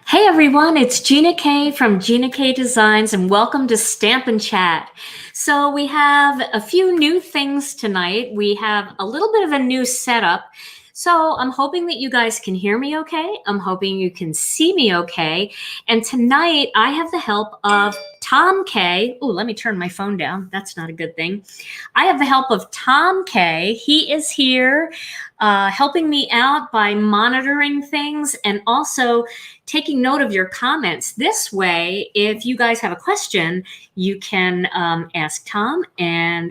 Hey everyone, it's Gina K from Gina K Designs and welcome to Stamp and Chat. So we have a few new things tonight. We have a little bit of a new setup. So I'm hoping that you guys can hear me okay. I'm hoping you can see me okay. And tonight I have the help of Tom K. Oh, let me turn my phone down. That's not a good thing. I have the help of Tom K. He is here helping me out by monitoring things and also taking note of your comments. This way, if you guys have a question, you can ask Tom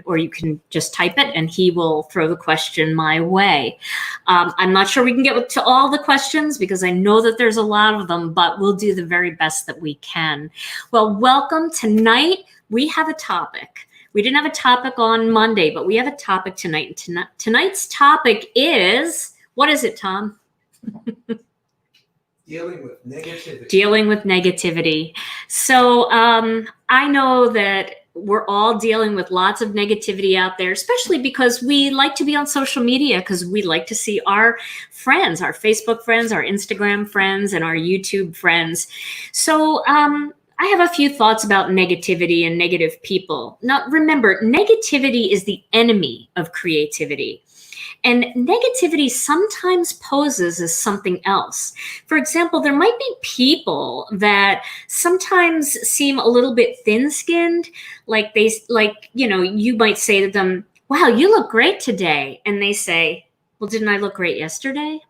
or you can just type it and he will throw the question my way. I'm not sure we can get to all the questions because I know that there's a lot of them, but we'll do the very best that we can. Well, welcome. Tonight, we have a topic. We didn't have a topic on Monday, but we have a topic tonight. And tonight's topic is, what is it, Tom? Dealing with negativity. Dealing with negativity. So I know that we're all dealing with lots of negativity out there, especially because we like to be on social media because we like to see our friends, our Facebook friends, our Instagram friends, and our YouTube friends. So I have a few thoughts about negativity and negative people. Now, remember, negativity is the enemy of creativity. And negativity sometimes poses as something else. For example, there might be people that sometimes seem a little bit thin-skinned, you might say to them, "Wow, you look great today." And they say, "Well, didn't I look great yesterday?"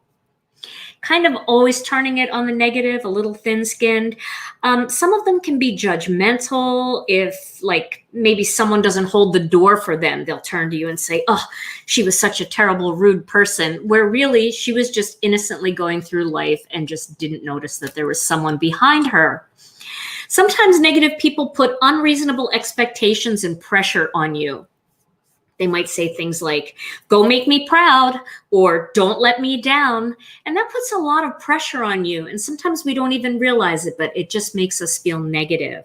Kind of always turning it on the negative, a little thin-skinned. Some of them can be judgmental. If maybe someone doesn't hold the door for them, they'll turn to you and say, "Oh, she was such a terrible, rude person," where really she was just innocently going through life and just didn't notice that there was someone behind her. Sometimes negative people put unreasonable expectations and pressure on you. They might say things like, "Go make me proud," or "Don't let me down." And that puts a lot of pressure on you. And sometimes we don't even realize it, but it just makes us feel negative.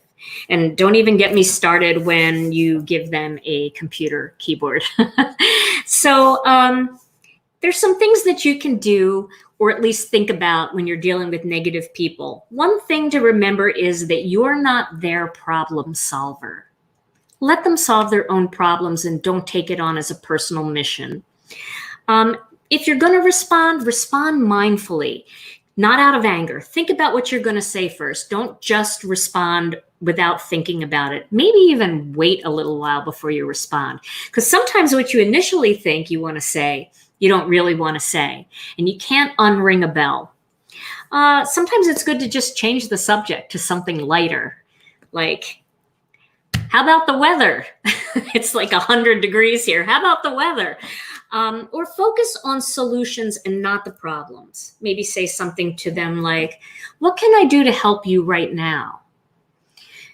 And don't even get me started when you give them a computer keyboard. So there's some things that you can do, or at least think about when you're dealing with negative people. One thing to remember is that you're not their problem solver. Let them solve their own problems and don't take it on as a personal mission. If you're going to respond mindfully, not out of anger. Think about what you're going to say first. Don't just respond without thinking about it. Maybe even wait a little while before you respond. Because sometimes what you initially think you want to say, you don't really want to say. And you can't unring a bell. Sometimes it's good to just change the subject to something lighter. Like, "How about the weather?" It's like 100 degrees here. How about the weather? Or focus on solutions and not the problems. Maybe say something to them like, "What can I do to help you right now?"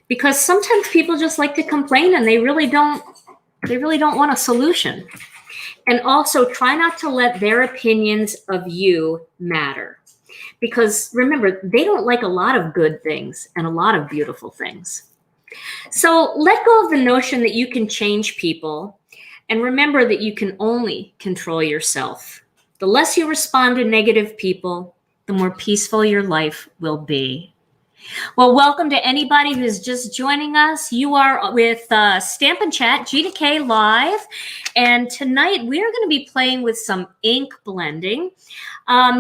Because sometimes people just like to complain and they really don't want a solution. And also try not to let their opinions of you matter. Because remember, they don't like a lot of good things and a lot of beautiful things. So let go of the notion that you can change people, and remember that you can only control yourself. The less you respond to negative people, the more peaceful your life will be. Well, welcome to anybody who's just joining us. You are with Stamp and Chat, Gina K Live, and tonight we are going to be playing with some ink blending.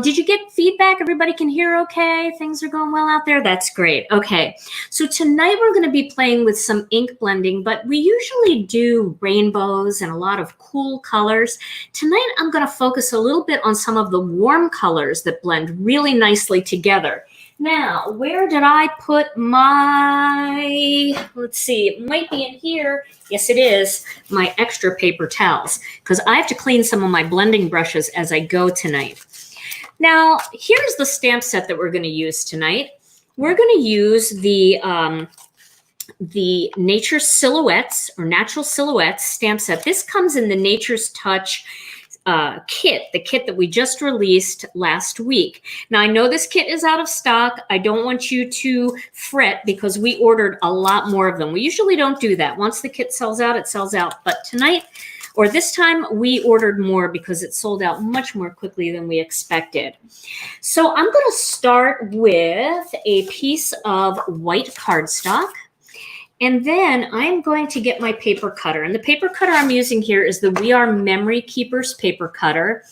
Did you get feedback? Everybody can hear okay? Things are going well out there? That's great. Okay, so tonight we're going to be playing with some ink blending, but we usually do rainbows and a lot of cool colors. Tonight I'm going to focus a little bit on some of the warm colors that blend really nicely together. Now, where did I put my, let's see, it might be in here. Yes, it is, my extra paper towels, because I have to clean some of my blending brushes as I go tonight. Now, here's the stamp set that we're going to use tonight. We're going to use the Nature Silhouettes or Natural Silhouettes stamp set. This comes in the Nature's Touch kit, the kit that we just released last week. Now, I know this kit is out of stock. I don't want you to fret because we ordered a lot more of them. We usually don't do that. Once the kit sells out, it sells out. But tonight, or this time we ordered more because it sold out much more quickly than we expected. So I'm going to start with a piece of white cardstock. And then I'm going to get my paper cutter. And the paper cutter I'm using here is the We Are Memory Keepers paper cutter.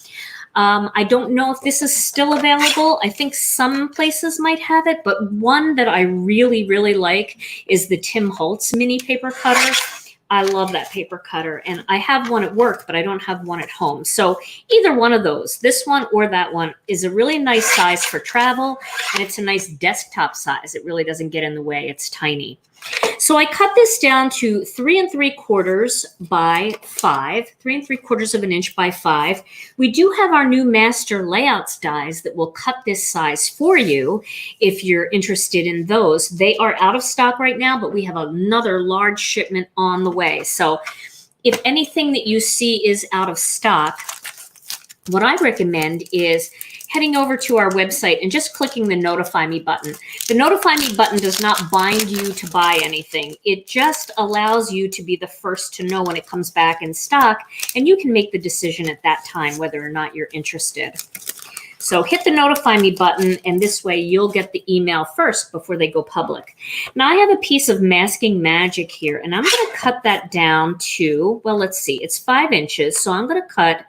I don't know if this is still available. I think some places might have it, but one that I really, really like is the Tim Holtz mini paper cutter. I love that paper cutter, and I have one at work, but I don't have one at home. So either one of those, this one or that one, is a really nice size for travel, and it's a nice desktop size. It really doesn't get in the way. It's tiny. So I cut this down to 3 3/4 by 5, 3 3/4 of an inch by 5. We do have our new master layouts dies that will cut this size for you if you're interested in those. They are out of stock right now, but we have another large shipment on the way. So if anything that you see is out of stock, what I recommend is heading over to our website and just clicking the Notify Me button. The Notify Me button does not bind you to buy anything. It just allows you to be the first to know when it comes back in stock, and you can make the decision at that time whether or not you're interested. So hit the Notify Me button, and this way you'll get the email first before they go public. Now I have a piece of Masking Magic here, and I'm going to cut that down to, well, let's see, it's 5 inches. So I'm going to cut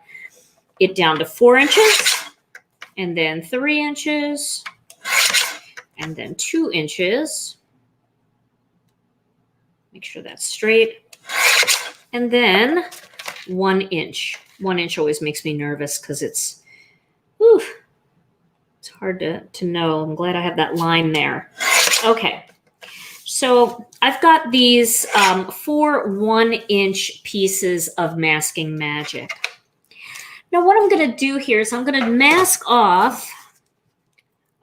it down to 4 inches. And then 3 inches, and then 2 inches. Make sure that's straight. And then 1 inch. 1 inch always makes me nervous because it's hard to know. I'm glad I have that line there. Okay. So I've got these 4 1-inch pieces of Masking Magic. Now what I'm going to do here is I'm going to mask off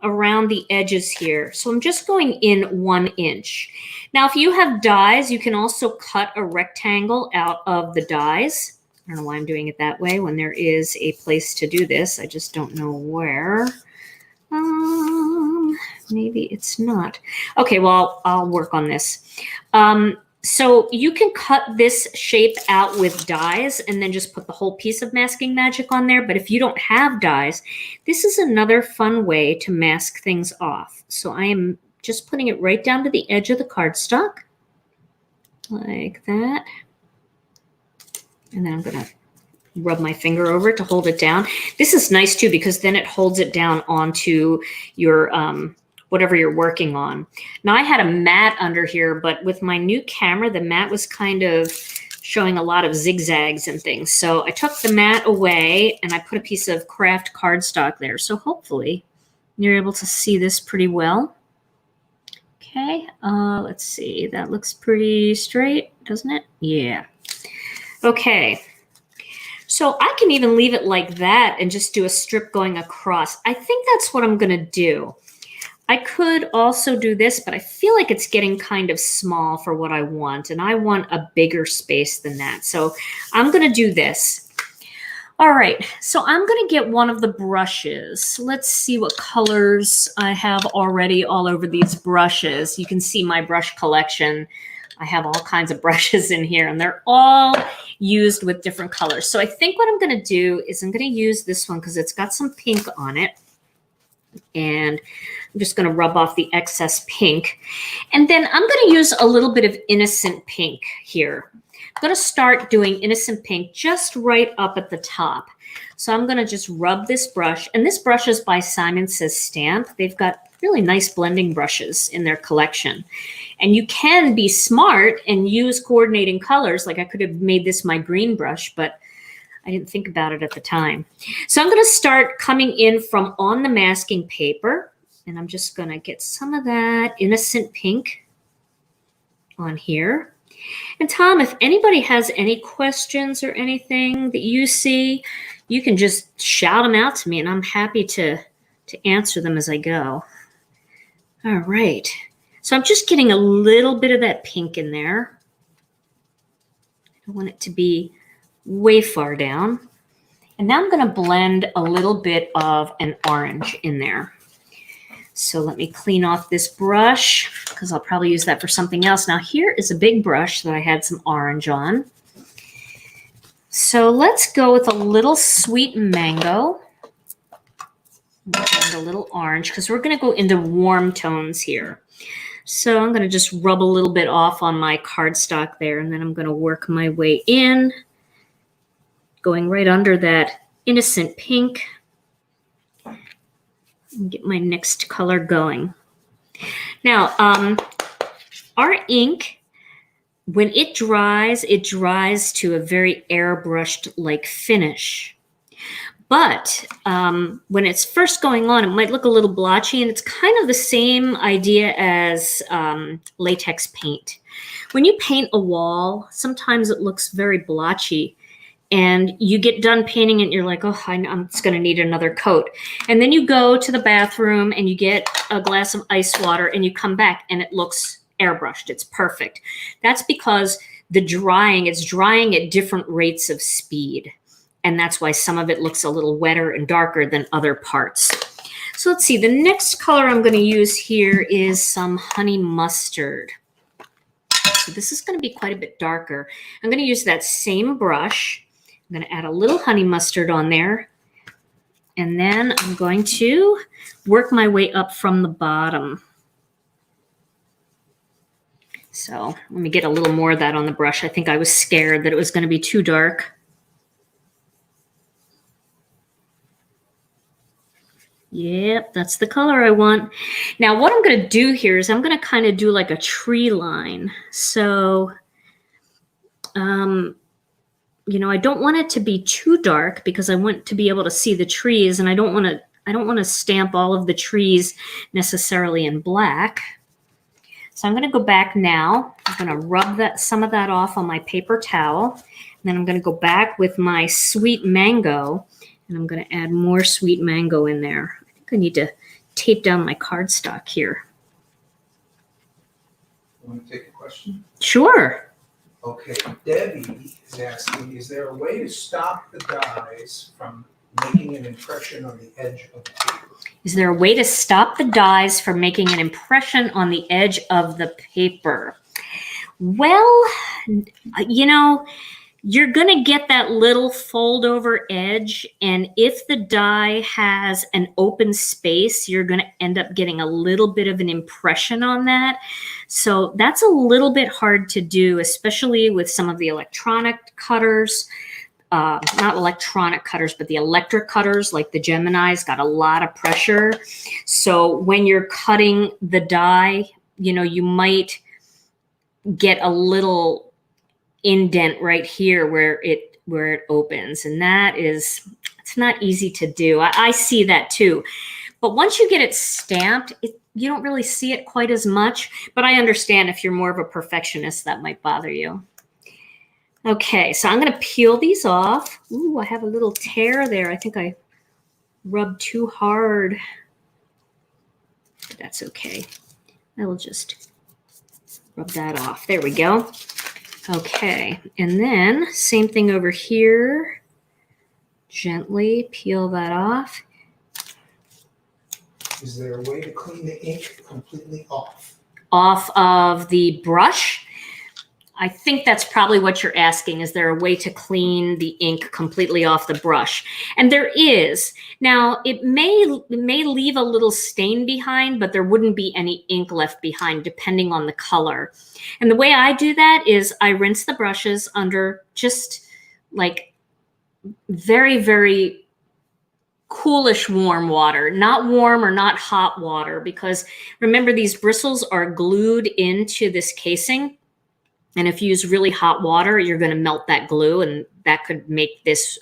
around the edges here. So I'm just going in 1 inch. Now if you have dies, you can also cut a rectangle out of the dies. I don't know why I'm doing it that way when there is a place to do this. I just don't know where. Maybe it's not. Okay, well, I'll work on this. So you can cut this shape out with dies and then just put the whole piece of Masking Magic on there. But if you don't have dies, this is another fun way to mask things off. So I am just putting it right down to the edge of the cardstock, like that. And then I'm going to rub my finger over it to hold it down. This is nice too, because then it holds it down onto your whatever you're working on. Now I had a mat under here, but with my new camera, the mat was kind of showing a lot of zigzags and things. So I took the mat away and I put a piece of craft cardstock there. So hopefully you're able to see this pretty well. Okay, let's see. That looks pretty straight, doesn't it? Yeah. Okay. So I can even leave it like that and just do a strip going across. I think that's what I'm going to do. I could also do this, but I feel like it's getting kind of small for what I want, and I want a bigger space than that. So I'm going to do this. All right, so I'm going to get one of the brushes. Let's see what colors I have already all over these brushes. You can see my brush collection. I have all kinds of brushes in here, and they're all used with different colors. So I think what I'm going to do is I'm going to use this one because it's got some pink on it. And I'm just going to rub off the excess pink. And then I'm going to use a little bit of Innocent Pink here. I'm going to start doing Innocent Pink just right up at the top. So I'm going to just rub this brush. And this brush is by Simon Says Stamp. They've got really nice blending brushes in their collection. And you can be smart and use coordinating colors. Like I could have made this my green brush, but I didn't think about it at the time. So I'm going to start coming in from on the masking paper, and I'm just going to get some of that Innocent Pink on here. And Tom, if anybody has any questions or anything that you see, you can just shout them out to me, and I'm happy to answer them as I go. All right. So I'm just getting a little bit of that pink in there. I don't want it to be way far down. And now I'm going to blend a little bit of an orange in there. So let me clean off this brush because I'll probably use that for something else. Now here is a big brush that I had some orange on. So let's go with a little sweet mango and a little orange because we're going to go into warm tones here. So I'm going to just rub a little bit off on my cardstock there, and then I'm going to work my way in, going right under that innocent pink, and get my next color going. Now, our ink, when it dries to a very airbrushed like finish. But when it's first going on, it might look a little blotchy, and it's kind of the same idea as latex paint. When you paint a wall, sometimes it looks very blotchy, and you get done painting it and you're like, oh, I'm just going to need another coat. And then you go to the bathroom and you get a glass of ice water and you come back and it looks airbrushed. It's perfect. That's because it's drying at different rates of speed. And that's why some of it looks a little wetter and darker than other parts. So let's see, the next color I'm going to use here is some honey mustard. So this is going to be quite a bit darker. I'm going to use that same brush. I'm going to add a little honey mustard on there. And then I'm going to work my way up from the bottom. So let me get a little more of that on the brush. I think I was scared that it was going to be too dark. Yep, that's the color I want. Now what I'm going to do here is I'm going to kind of do like a tree line. So, you know, I don't want it to be too dark because I want to be able to see the trees, and I don't want to stamp all of the trees necessarily in black. So I'm going to go back now. I'm going to rub some of that off on my paper towel. And then I'm going to go back with my sweet mango, and I'm going to add more sweet mango in there. I think I need to tape down my cardstock here. Want to take a question? Sure. Okay, Debbie is asking, is there a way to stop the dyes from making an impression on the edge of the paper? Is there a way to stop the dyes from making an impression on the edge of the paper? Well, you know, you're going to get that little fold over edge, and if the die has an open space, you're going to end up getting a little bit of an impression on that. So that's a little bit hard to do, especially with some of the electronic cutters. Not electronic cutters, but the electric cutters, like the Gemini's, got a lot of pressure. So when you're cutting the die, you know, you might get a little indent right here where it opens, and it's not easy to do. I see that too, but once you get it stamped, you don't really see it quite as much. But I understand if you're more of a perfectionist, that might bother you. Okay, so I'm going to peel these off. Ooh, I have a little tear there. I think I rubbed too hard. But that's okay. I will just rub that off. There we go. Okay, and then same thing over here. Gently peel that off. Is there a way to clean the ink completely off? Off of the brush? I think that's probably what you're asking. Is there a way to clean the ink completely off the brush? And there is. Now, it may leave a little stain behind, but there wouldn't be any ink left behind depending on the color. And the way I do that is I rinse the brushes under just like very, very coolish warm water, not warm or not hot water, because remember, these bristles are glued into this casing. And if you use really hot water, you're going to melt that glue, and that could make this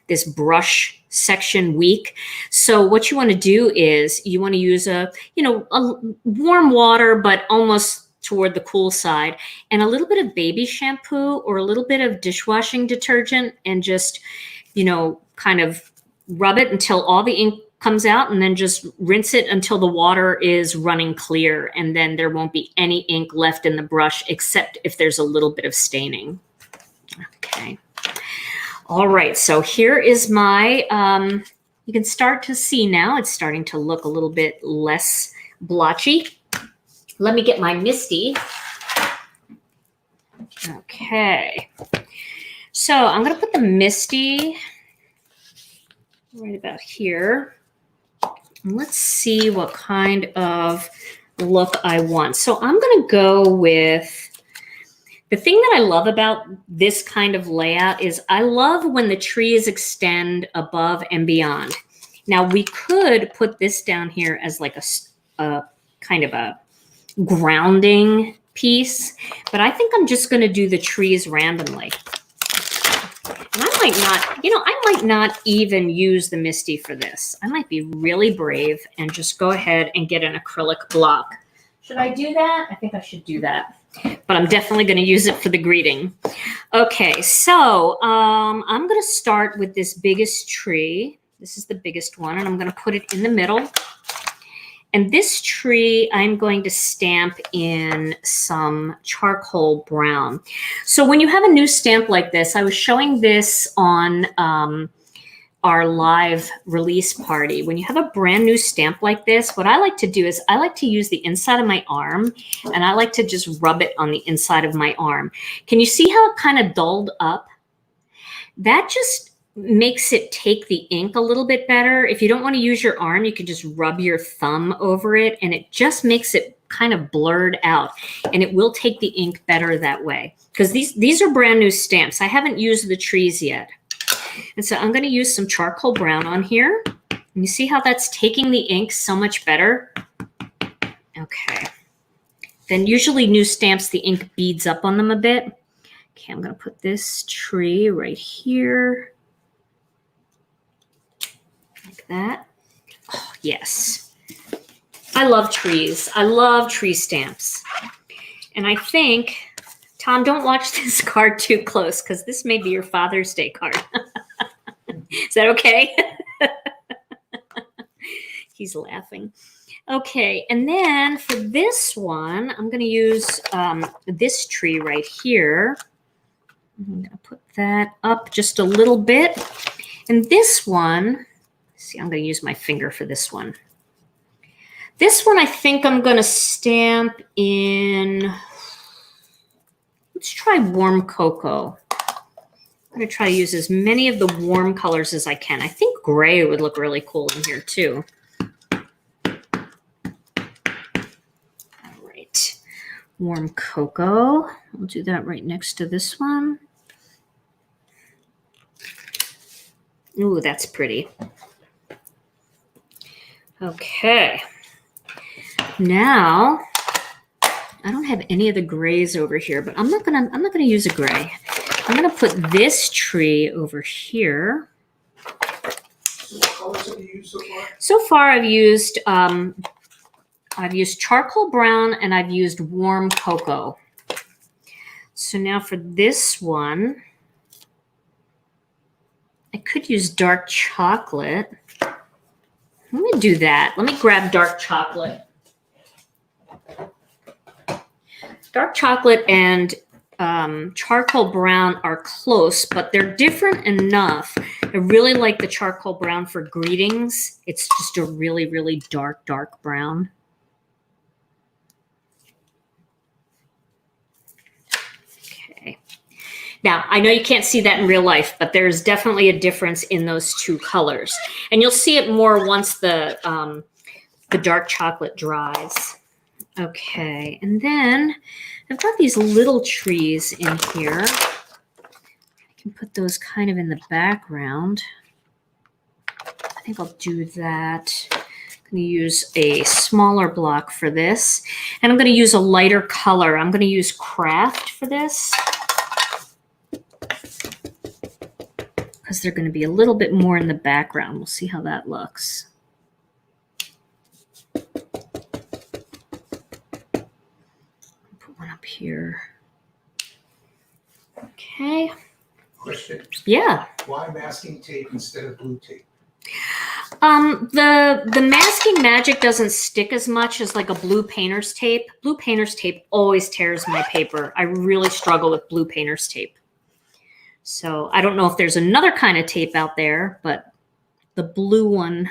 this brush section weak. So what you want to do is you want to use a warm water, but almost toward the cool side, and a little bit of baby shampoo or a little bit of dishwashing detergent, and just, kind of rub it until all the ink comes out, and then just rinse it until the water is running clear, and then there won't be any ink left in the brush except if there's a little bit of staining. Okay. All right, so here is my, you can start to see now, it's starting to look a little bit less blotchy. Let me get my MISTI. Okay. So I'm going to put the Misty right about here. And let's see what kind of look I want. So I'm going to go with, the thing that I love about this kind of layout is I love when the trees extend above and beyond. Now we could put this down here as like a kind of a grounding piece, but I think I'm just going to do the trees randomly. And I might not, I might not even use the Misty for this. I might be really brave and just go ahead and get an acrylic block. Should I do that? I think I should do that. But I'm definitely going to use it for the greeting. Okay, so I'm going to start with this biggest tree. This is the biggest one, and I'm going to put it in the middle. And this tree, I'm going to stamp in some charcoal brown. So when you have a new stamp like this, I was showing this on our live release party. When you have a brand new stamp like this, what I like to do is I like to use the inside of my arm, and I like to just rub it on the inside of my arm. Can you see how it kind of dulled up? That just makes it take the ink a little bit better. If you don't want to use your arm, you can just rub your thumb over it, and it just makes it kind of blurred out, and it will take the ink better that way. Because these are brand new stamps. I haven't used the trees yet. And so I'm going to use some charcoal brown on here. And you see how that's taking the ink so much better? Okay. Then usually new stamps, the ink beads up on them a bit. Okay, I'm going to put this tree right here. Like that. Oh, yes. I love trees. I love tree stamps. And I think, Tom, don't watch this card too close because this may be your Father's Day card. Is that okay? He's laughing. Okay, and then for this one, I'm going to use this tree right here. I'm going to put that up just a little bit. And this one, see, I'm going to use my finger for this one. This one I think I'm going to stamp in, let's try warm cocoa. I'm going to try to use as many of the warm colors as I can. I think gray would look really cool in here too. All right. Warm cocoa. We'll do that right next to this one. Ooh, that's pretty. Okay. Now, I don't have any of the grays over here, but I'm not gonna use a gray. I'm gonna put this tree over here. So what colors have you used so far? So far, I've used charcoal brown and I've used warm cocoa. So now for this one, I could use dark chocolate. Let me do that. Let me grab dark chocolate. Dark chocolate and charcoal brown are close, but they're different enough. I really like the charcoal brown for greetings. It's just a really, really dark, dark brown. Okay. Now, I know you can't see that in real life, but there's definitely a difference in those two colors. And you'll see it more once the dark chocolate dries. Okay, and then I've got these little trees in here. I can put those kind of in the background. I think I'll do that. I'm going to use a smaller block for this. And I'm going to use a lighter color. I'm going to use Craft for this, because they're going to be a little bit more in the background. We'll see how that looks. Up here. Okay. Question. Yeah. Why masking tape instead of blue tape? The masking magic doesn't stick as much as like a blue painter's tape. Blue painter's tape always tears my paper. I really struggle with blue painter's tape. So I don't know if there's another kind of tape out there, but the blue one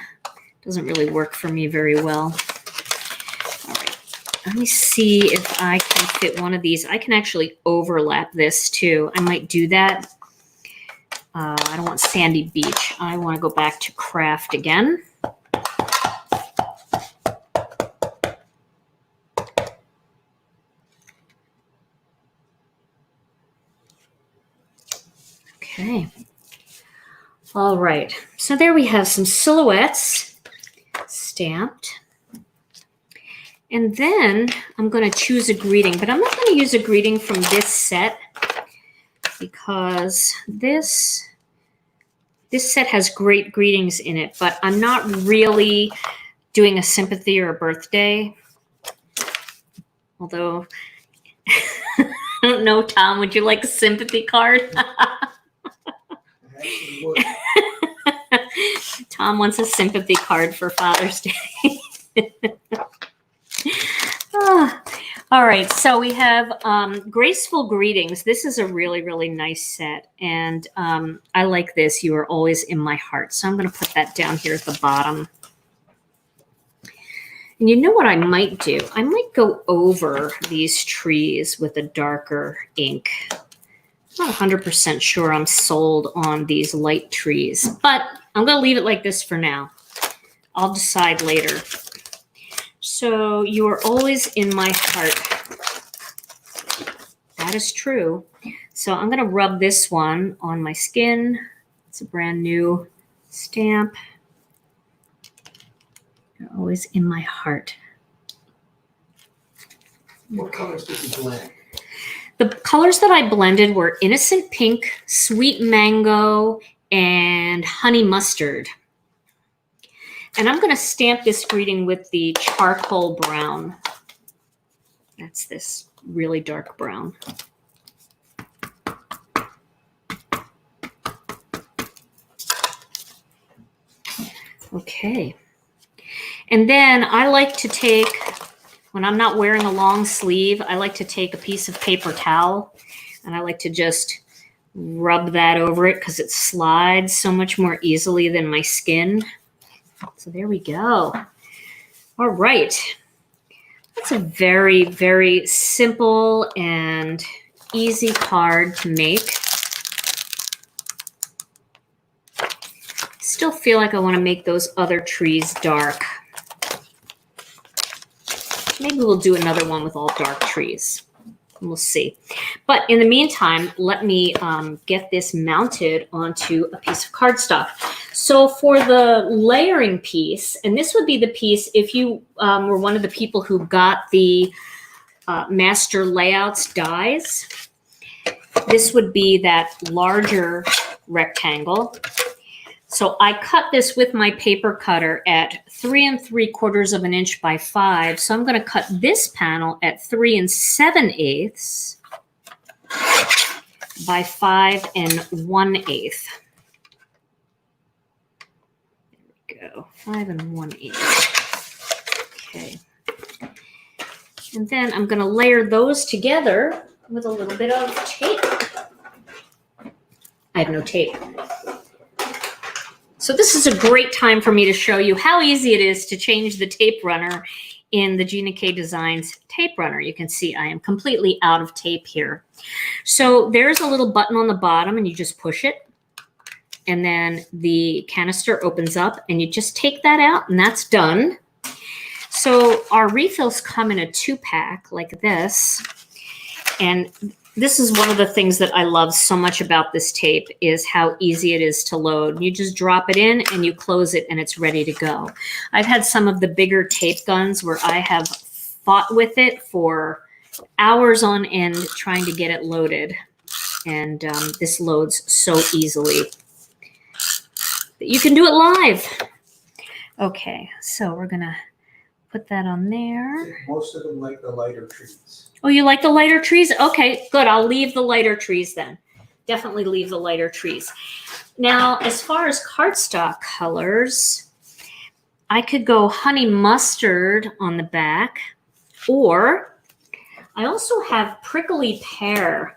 doesn't really work for me very well. Let me see if I can fit one of these. I can actually overlap this too. I might do that. I don't want Sandy Beach. I want to go back to Craft again. Okay. All right. So there we have some silhouettes stamped. And then I'm going to choose a greeting, but I'm not going to use a greeting from this set because this set has great greetings in it, but I'm not really doing a sympathy or a birthday. Although, I don't know, Tom, would you like a sympathy card? Tom wants a sympathy card for Father's Day. All right, so we have Graceful Greetings. This is a really, really nice set, and I like this. You are always in my heart. So I'm going to put that down here at the bottom. And you know what I might do? I might go over these trees with a darker ink. I'm not 100% sure I'm sold on these light trees, but I'm going to leave it like this for now. I'll decide later. So you are always in my heart. That is true. So I'm going to rub this one on my skin. It's a brand new stamp. You're always in my heart. What colors did you blend? The colors that I blended were Innocent Pink, Sweet Mango, and Honey Mustard. And I'm going to stamp this greeting with the Charcoal Brown. That's this really dark brown. Okay. And then I like to take, when I'm not wearing a long sleeve, I like to take a piece of paper towel and I like to just rub that over it because it slides so much more easily than my skin. So there we go. All right. That's a very, very simple and easy card to make. Still feel like I want to make those other trees dark. Maybe we'll do another one with all dark trees. We'll see. But in the meantime, let me get this mounted onto a piece of cardstock. So for the layering piece, and this would be the piece if you were one of the people who got the Master Layouts dies, this would be that larger rectangle. So I cut this with my paper cutter at 3 3/4 of an inch by 5. So I'm going to cut this panel at 3 7/8 by 5 1/8. There we go, 5 1/8. Okay. And then I'm going to layer those together with a little bit of tape. I have no tape. So this is a great time for me to show you how easy it is to change the tape runner in the Gina K Designs tape runner. You can see I am completely out of tape here. So there's a little button on the bottom and you just push it. And then the canister opens up and you just take that out and that's done. So our refills come in a 2-pack like this. And this is one of the things that I love so much about this tape is how easy it is to load. You just drop it in and you close it and it's ready to go. I've had some of the bigger tape guns where I have fought with it for hours on end trying to get it loaded. And this loads so easily. You can do it live. Okay, so we're gonna put that on there. Most of them like the lighter trees. Oh, you like the lighter trees? Okay, good. I'll leave the lighter trees then. Definitely leave the lighter trees. Now, as far as cardstock colors, I could go Honey Mustard on the back, or I also have Prickly Pear.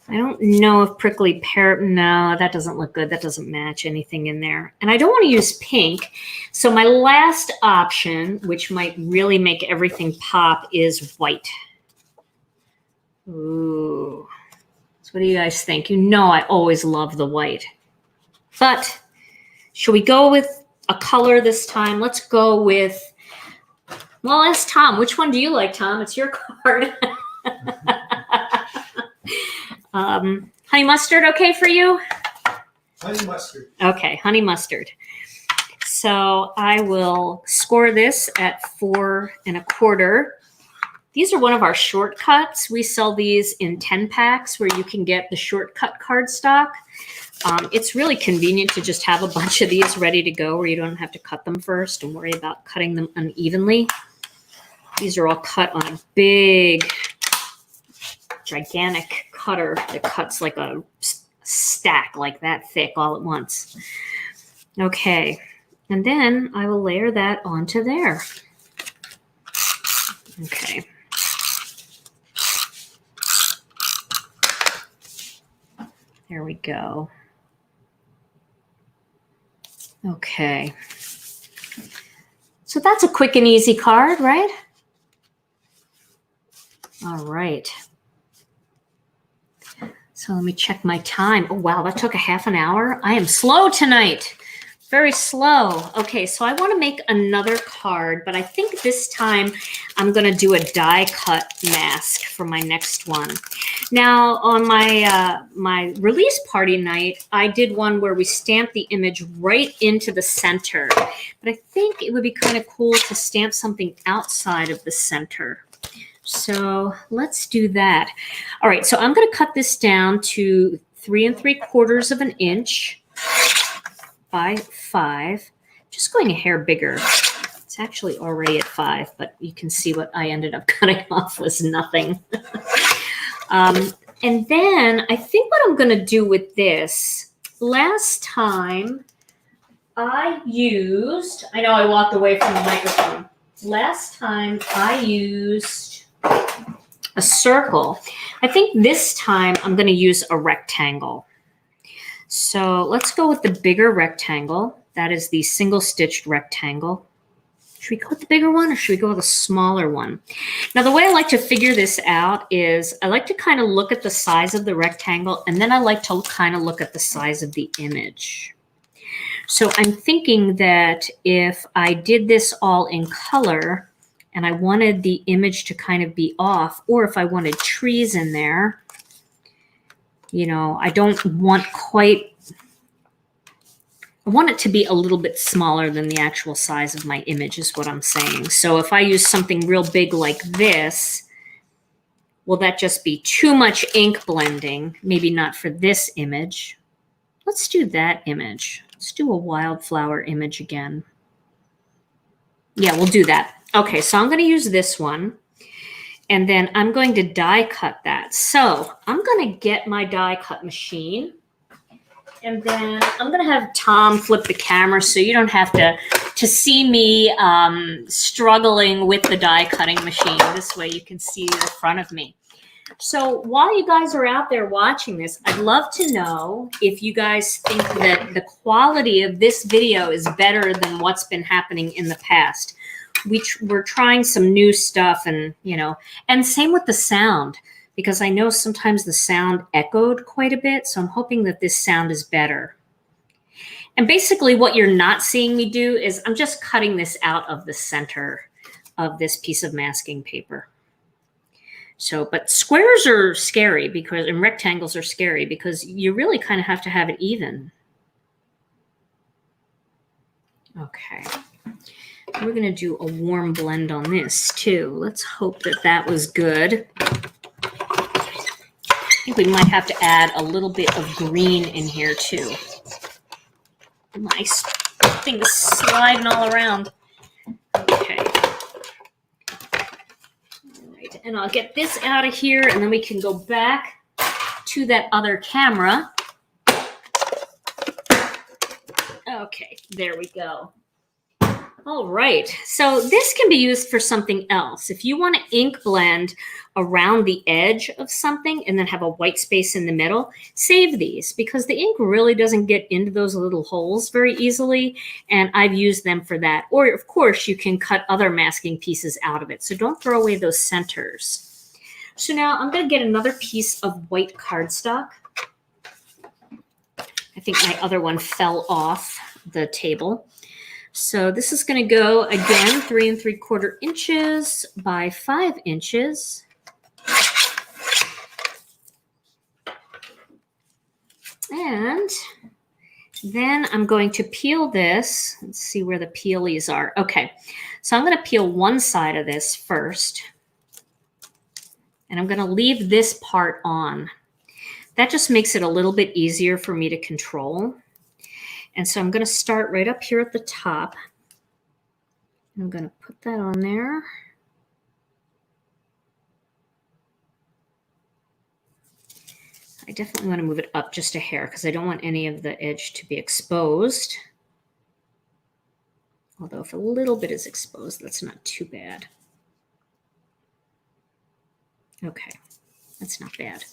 I don't know if Prickly Pear, no, that doesn't look good. That doesn't match anything in there. And I don't want to use pink. So my last option, which might really make everything pop, is white. Ooh. So what do you guys think? You know I always love the white. But should we go with a color this time? Let's go with, well, ask Tom. Which one do you like, Tom? It's your card. Honey mustard, okay for you? Honey mustard. Okay, honey mustard. So I will score this at 4 1/4. These are one of our shortcuts. We sell these in 10 packs where you can get the shortcut cardstock. It's really convenient to just have a bunch of these ready to go where you don't have to cut them first and worry about cutting them unevenly. These are all cut on a big, gigantic cutter that cuts like a stack like that thick all at once. Okay, and then I will layer that onto there. Okay. There we go. Okay. So that's a quick and easy card, right? All right. So let me check my time. Oh, wow, that took a half an hour. I am slow tonight. Very slow. Okay, so I want to make another card, but I think this time I'm going to do a die cut mask for my next one. Now, on my my release party night, I did one where we stamped the image right into the center. But I think it would be kind of cool to stamp something outside of the center. So let's do that. All right, so I'm going to cut this down to 3 3/4 inch. By 5, just going a hair bigger. It's actually already at 5, but you can see what I ended up cutting off was nothing. And then I think what I'm going to do with this, last time I used, I know I walked away from the microphone. Last time I used a circle. I think this time I'm going to use a rectangle. So let's go with the bigger rectangle. That is the single stitched rectangle. Should we go with the bigger one or should we go with a smaller one? Now, the way I like to figure this out is I like to kind of look at the size of the rectangle and then I like to kind of look at the size of the image. So I'm thinking that if I did this all in color and I wanted the image to kind of be off, or if I wanted trees in there, you know, I don't want quite, I want it to be a little bit smaller than the actual size of my image is what I'm saying. So if I use something real big like this, will that just be too much ink blending? Maybe not for this image. Let's do that image. Let's do a wildflower image again. Yeah, we'll do that. Okay, so I'm going to use this one. And then I'm going to die cut that. So I'm going to get my die cut machine. And then I'm going to have Tom flip the camera so you don't have to see me struggling with the die cutting machine. This way you can see the front of me. So while you guys are out there watching this, I'd love to know if you guys think that the quality of this video is better than what's been happening in the past. We're trying some new stuff and, you know, and same with the sound, because I know sometimes the sound echoed quite a bit. So I'm hoping that this sound is better. And basically what you're not seeing me do is I'm just cutting this out of the center of this piece of masking paper. So, but squares are scary because, and rectangles are scary because you really kind of have to have it even. Okay. We're going to do a warm blend on this too. Let's hope that that was good. I think we might have to add a little bit of green in here too. Nice. Thing is sliding all around. Okay. All right. And I'll get this out of here and then we can go back to that other camera. Okay, there we go. All right, so this can be used for something else. If you want to ink blend around the edge of something and then have a white space in the middle, save these because the ink really doesn't get into those little holes very easily, and I've used them for that. Or, of course, you can cut other masking pieces out of it, so don't throw away those centers. So now I'm going to get another piece of white cardstock, I think my other one fell off the table. So this is going to go again 3 3/4 inches by 5 inches. And then I'm going to peel this. Let's see where the peelies are. Okay, so I'm going to peel one side of this first. And I'm going to leave this part on. That just makes it a little bit easier for me to control. And so I'm going to start right up here at the top. I'm going to put that on there. I definitely want to move it up just a hair because I don't want any of the edge to be exposed. Although if a little bit is exposed, that's not too bad. Okay, that's not bad.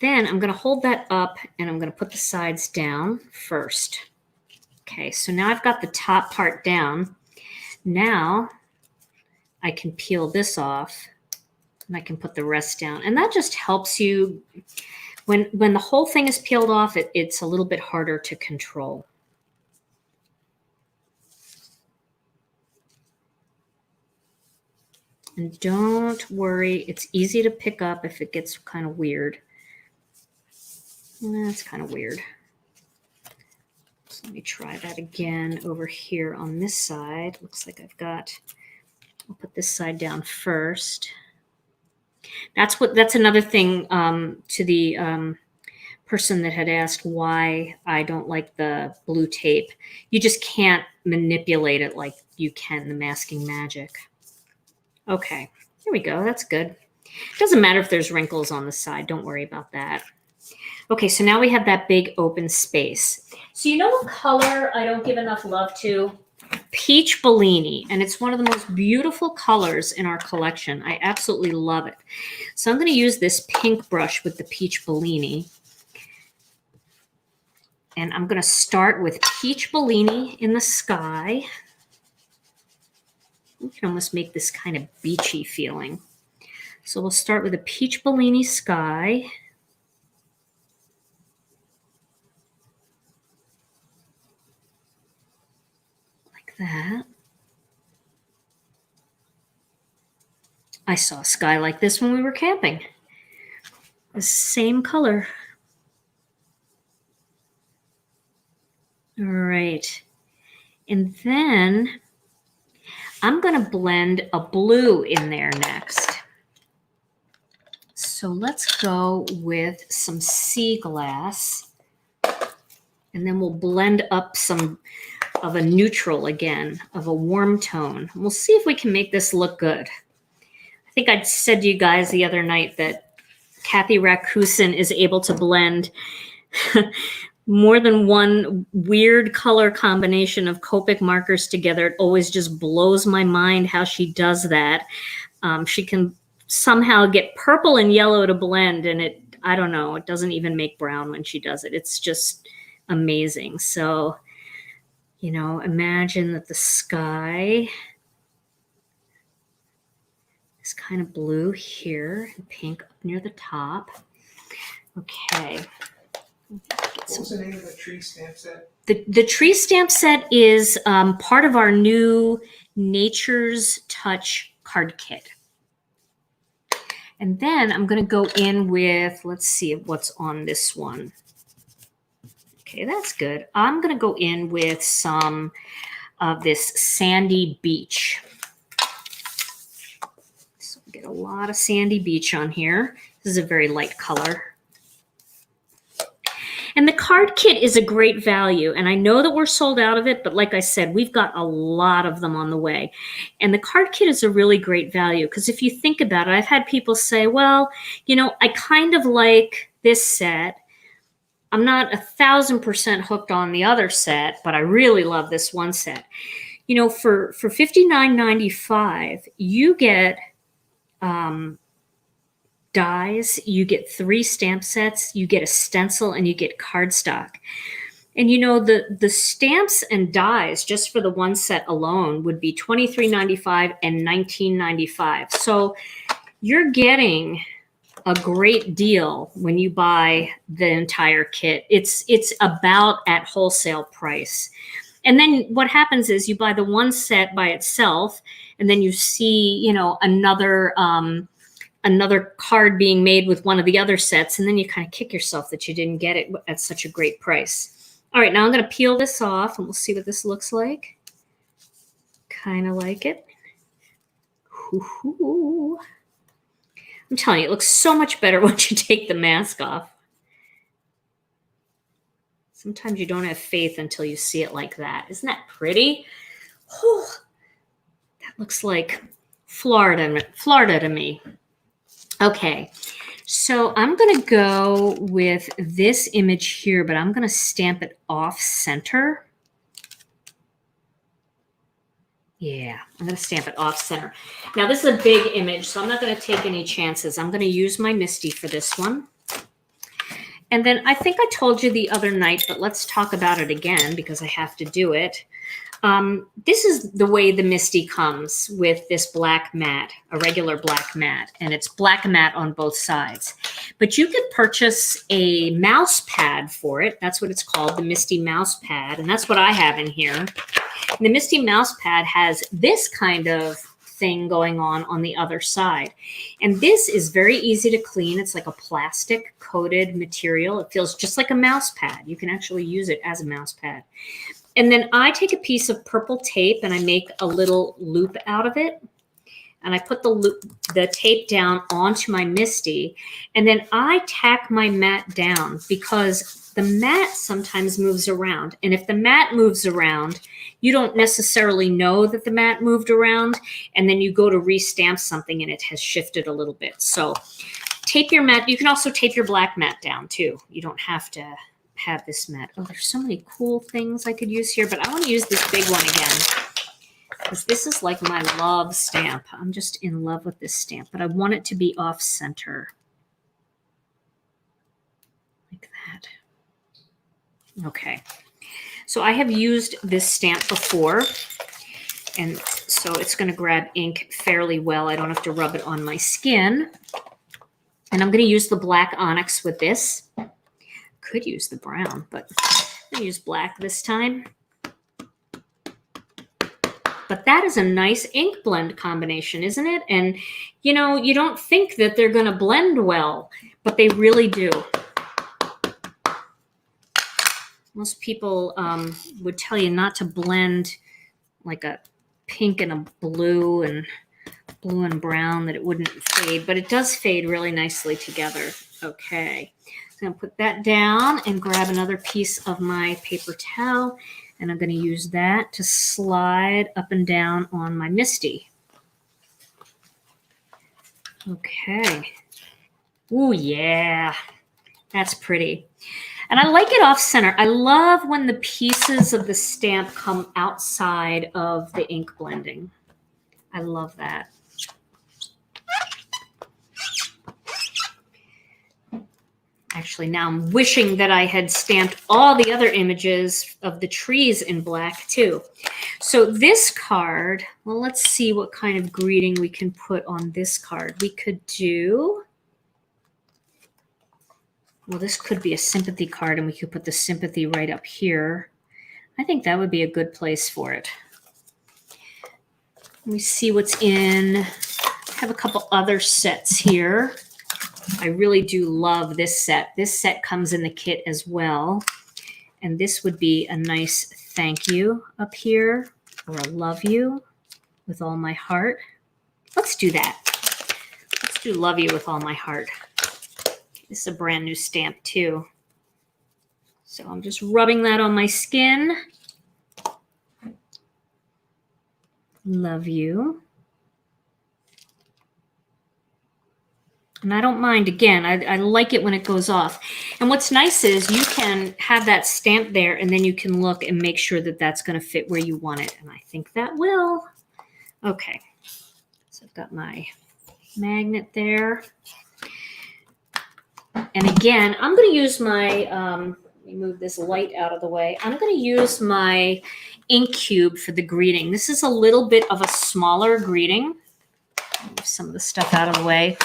Then I'm going to hold that up and I'm going to put the sides down first. Okay, so now I've got the top part down. Now I can peel this off and I can put the rest down. And that just helps you, when the whole thing is peeled off, it's a little bit harder to control. And don't worry, it's easy to pick up if it gets kind of weird. That's kind of weird. So let me try that again over here on this side. Looks like I'll put this side down first. That's another thing to the person that had asked why I don't like the blue tape. You just can't manipulate it like you can the masking magic. Okay, here we go. That's good. It doesn't matter if there's wrinkles on the side. Don't worry about that. Okay, so now we have that big open space. So you know what color I don't give enough love to? Peach Bellini, and it's one of the most beautiful colors in our collection. I absolutely love it. So I'm going to use this pink brush with the Peach Bellini. And I'm going to start with Peach Bellini in the sky. We can almost make this kind of beachy feeling. So we'll start with a Peach Bellini sky. Like that. I saw a sky like this when we were camping. The same color. All right. And then I'm going to blend a blue in there next. So let's go with some sea glass. And then we'll blend up some of a neutral again, of a warm tone. We'll see if we can make this look good. I think I said to you guys the other night that Kathy Rakusin is able to blend more than one weird color combination of Copic markers together. It always just blows my mind how she does that. She can somehow get purple and yellow to blend, and I don't know, it doesn't even make brown when she does it. It's just amazing. So, imagine that the sky is kind of blue here and pink up near the top. Okay. What was the name of the tree stamp set? The tree stamp set is part of our new Nature's Touch card kit. And then I'm going to go in with, let's see what's on this one. Okay, that's good. I'm going to go in with some of this Sandy Beach. So we get a lot of Sandy Beach on here. This is a very light color. And the card kit is a great value. And I know that we're sold out of it, but like I said, we've got a lot of them on the way. And the card kit is a really great value because if you think about it, I've had people say, well, I kind of like this set. I'm not 1,000% hooked on the other set, but I really love this one set. For $59.95, you get dies, you get 3 stamp sets, you get a stencil, and you get cardstock. And the stamps and dies just for the one set alone would be $23.95 and $19.95. So you're getting a great deal when you buy the entire kit. It's about at wholesale price. And then what happens is you buy the one set by itself, and then you see, you know, another card being made with one of the other sets, and then you kind of kick yourself that you didn't get it at such a great price. All right, now I'm going to peel this off, and we'll see what this looks like. Kind of like it. Ooh. I'm telling you, it looks so much better once you take the mask off. Sometimes you don't have faith until you see it like that. Isn't that pretty? Oh, that looks like Florida to me. Okay, so I'm going to go with this image here, but I'm going to stamp it off center. Yeah, I'm going to stamp it off center. Now, this is a big image, so I'm not going to take any chances. I'm going to use my Misty for this one. And then I think I told you the other night, but let's talk about it again because I have to do it. This is the way the Misty comes with this black mat, a regular black mat, and it's black mat on both sides. But you could purchase a mouse pad for it. That's what it's called, the Misty mouse pad, and that's what I have in here. And the Misty mouse pad has this kind of thing going on the other side. And this is very easy to clean. It's like a plastic coated material. It feels just like a mouse pad. You can actually use it as a mouse pad. And then I take a piece of purple tape and I make a little loop out of it. And I put the tape down onto my Misty. And then I tack my mat down because the mat sometimes moves around. And if the mat moves around, you don't necessarily know that the mat moved around. And then you go to restamp something and it has shifted a little bit. So tape your mat. You can also tape your black mat down too. You don't have to have this mat. Oh, there's so many cool things I could use here, but I want to use this big one again because this is like my love stamp. I'm just in love with this stamp, but I want it to be off center like that. Okay, so I have used this stamp before, and so it's going to grab ink fairly well. I don't have to rub it on my skin, and I'm going to use the black onyx with this. Could use the brown, but I'm going to use black this time. But that is a nice ink blend combination, isn't it? And, you know, you don't think that they're going to blend well, but they really do. Most people would tell you not to blend like a pink and a blue and brown, that it wouldn't fade, but it does fade really nicely together. Okay. I'm going to put that down and grab another piece of my paper towel, and I'm going to use that to slide up and down on my Misty. Okay. Ooh, yeah. That's pretty. And I like it off center. I love when the pieces of the stamp come outside of the ink blending. I love that. Actually, now I'm wishing that I had stamped all the other images of the trees in black too. So this card, well, let's see what kind of greeting we can put on this card. We could do, well, this could be a sympathy card, and we could put the sympathy right up here. I think that would be a good place for it. Let me see what's in. I have a couple other sets here. I really do love this set. This set comes in the kit as well. And this would be a nice thank you up here, or a love you with all my heart. Let's do that. Let's do love you with all my heart. This is a brand new stamp too. So I'm just rubbing that on my skin. Love you. And I don't mind, again, I like it when it goes off. And what's nice is you can have that stamp there, and then you can look and make sure that that's going to fit where you want it. And I think that will. Okay. So I've got my magnet there. And again, I'm going to use my, let me move this light out of the way. I'm going to use my ink cube for the greeting. This is a little bit of a smaller greeting. Move some of the stuff out of the way.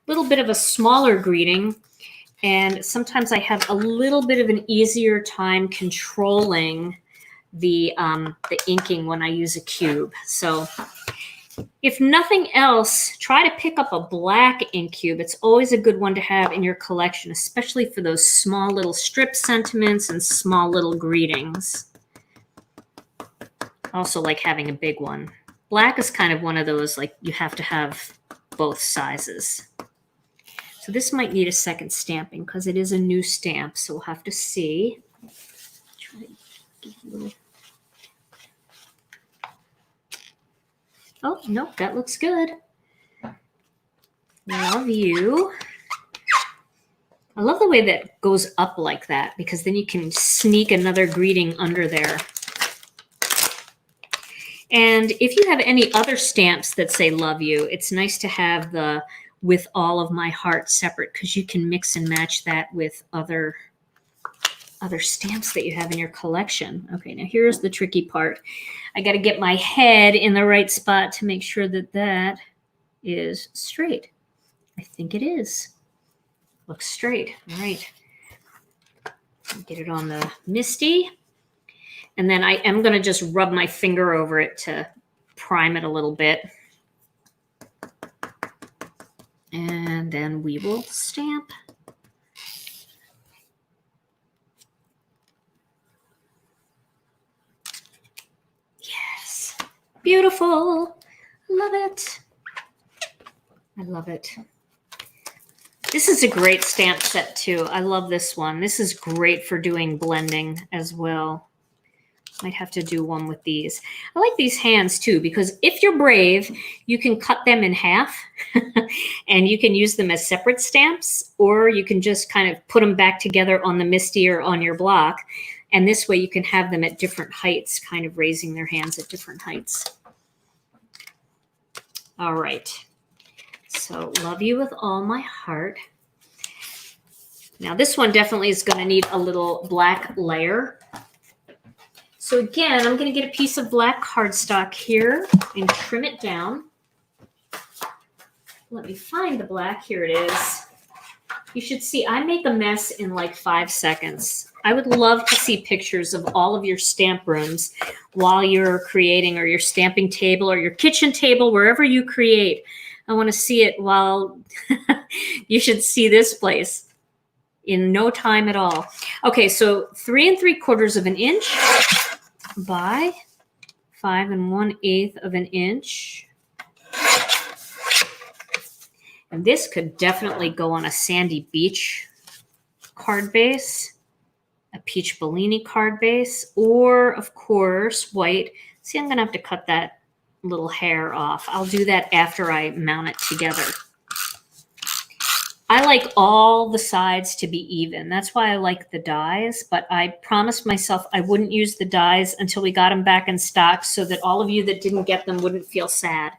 little bit of a smaller greeting, and sometimes I have a little bit of an easier time controlling the inking when I use a cube. So if nothing else, try to pick up a black ink cube. It's always a good one to have in your collection, especially for those small little strip sentiments and small little greetings. Also like having a big one. Black is kind of one of those, like you have to have both sizes. So this might need a second stamping because it is a new stamp, so we'll have to see. Try to give a little... Oh, no, that looks good. Love you. I love the way that goes up like that because then you can sneak another greeting under there. And if you have any other stamps that say love you, it's nice to have the with all of my heart separate because you can mix and match that with other stamps that you have in your collection. Okay, now here's the tricky part. I got to get my head in the right spot to make sure that that is straight. I think it is. Looks straight. All right. Get it on the MISTI. And then I am going to just rub my finger over it to prime it a little bit. And then we will stamp. Yes. Beautiful. Love it. I love it. This is a great stamp set too. I love this one. This is great for doing blending as well. Might have to do one with these. I like these hands too, because if you're brave, you can cut them in half and you can use them as separate stamps, or you can just kind of put them back together on the MISTI or on your block. And this way you can have them at different heights, kind of raising their hands at different heights. All right. So love you with all my heart. Now this one definitely is going to need a little black layer. So again, I'm going to get a piece of black cardstock here and trim it down. Let me find the black. Here it is. You should see I make a mess in like 5 seconds. I would love to see pictures of all of your stamp rooms while you're creating, or your stamping table or your kitchen table, wherever you create. I want to see it while you should see this place in no time at all. Okay, so 3 3/4 inches by 5 1/8 inches. And this could definitely go on a sandy beach card base, a peach Bellini card base, or of course white. See, I'm going to have to cut that little hair off. I'll do that after I mount it together. I like all the sides to be even. That's why I like the dies, but I promised myself I wouldn't use the dies until we got them back in stock so that all of you that didn't get them wouldn't feel sad.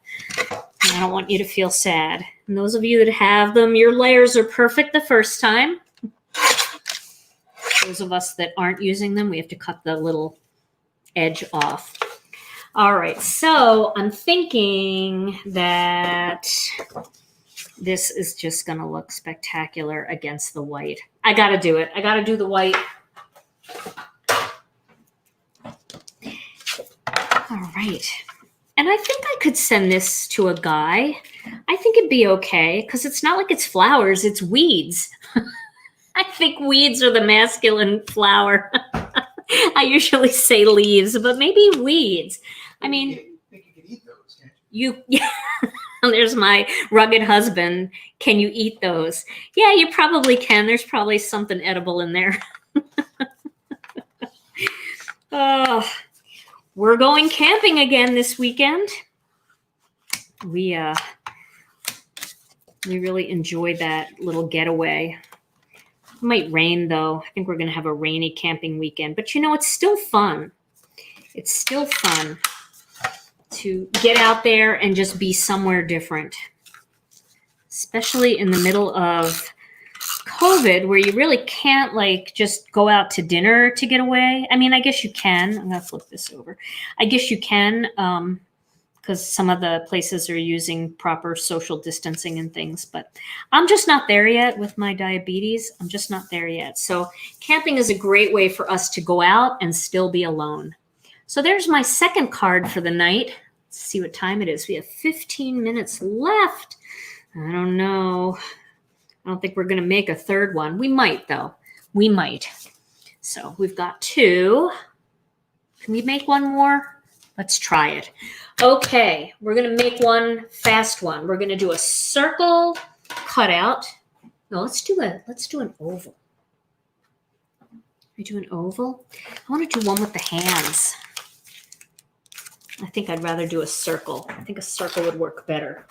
And I don't want you to feel sad. And those of you that have them, your layers are perfect the first time. Those of us that aren't using them, we have to cut the little edge off. All right, so I'm thinking that this is just going to look spectacular against the white. I got to do it. I got to do the white. All right. And I think I could send this to a guy. I think it'd be okay because it's not like it's flowers, it's weeds. I think weeds are the masculine flower. I usually say leaves, but maybe weeds. I mean, I think you can eat those, can't you? There's my rugged husband. Can you eat those? Yeah, you probably can. There's probably something edible in there. Oh, we're going camping again this weekend. We really enjoyed that little getaway. It might rain though. I think we're going to have a rainy camping weekend, but you know, it's still fun. It's still fun to get out there and just be somewhere different, especially in the middle of COVID, where you really can't like just go out to dinner to get away. I mean, I guess you can. I'm going to flip this over. I guess you can, because some of the places are using proper social distancing and things, but I'm just not there yet with my diabetes. I'm just not there yet. So camping is a great way for us to go out and still be alone. So there's my second card for the night. Let's see what time it is. We have 15 minutes left. I don't know. I don't think we're going to make a third one. We might, though. We might. So we've got 2. Can we make one more? Let's try it. Okay, we're going to make one fast one. We're going to do a circle cutout. No, let's do an oval. We do an oval. I want to do one with the hands. I think I'd rather do a circle. I think a circle would work better.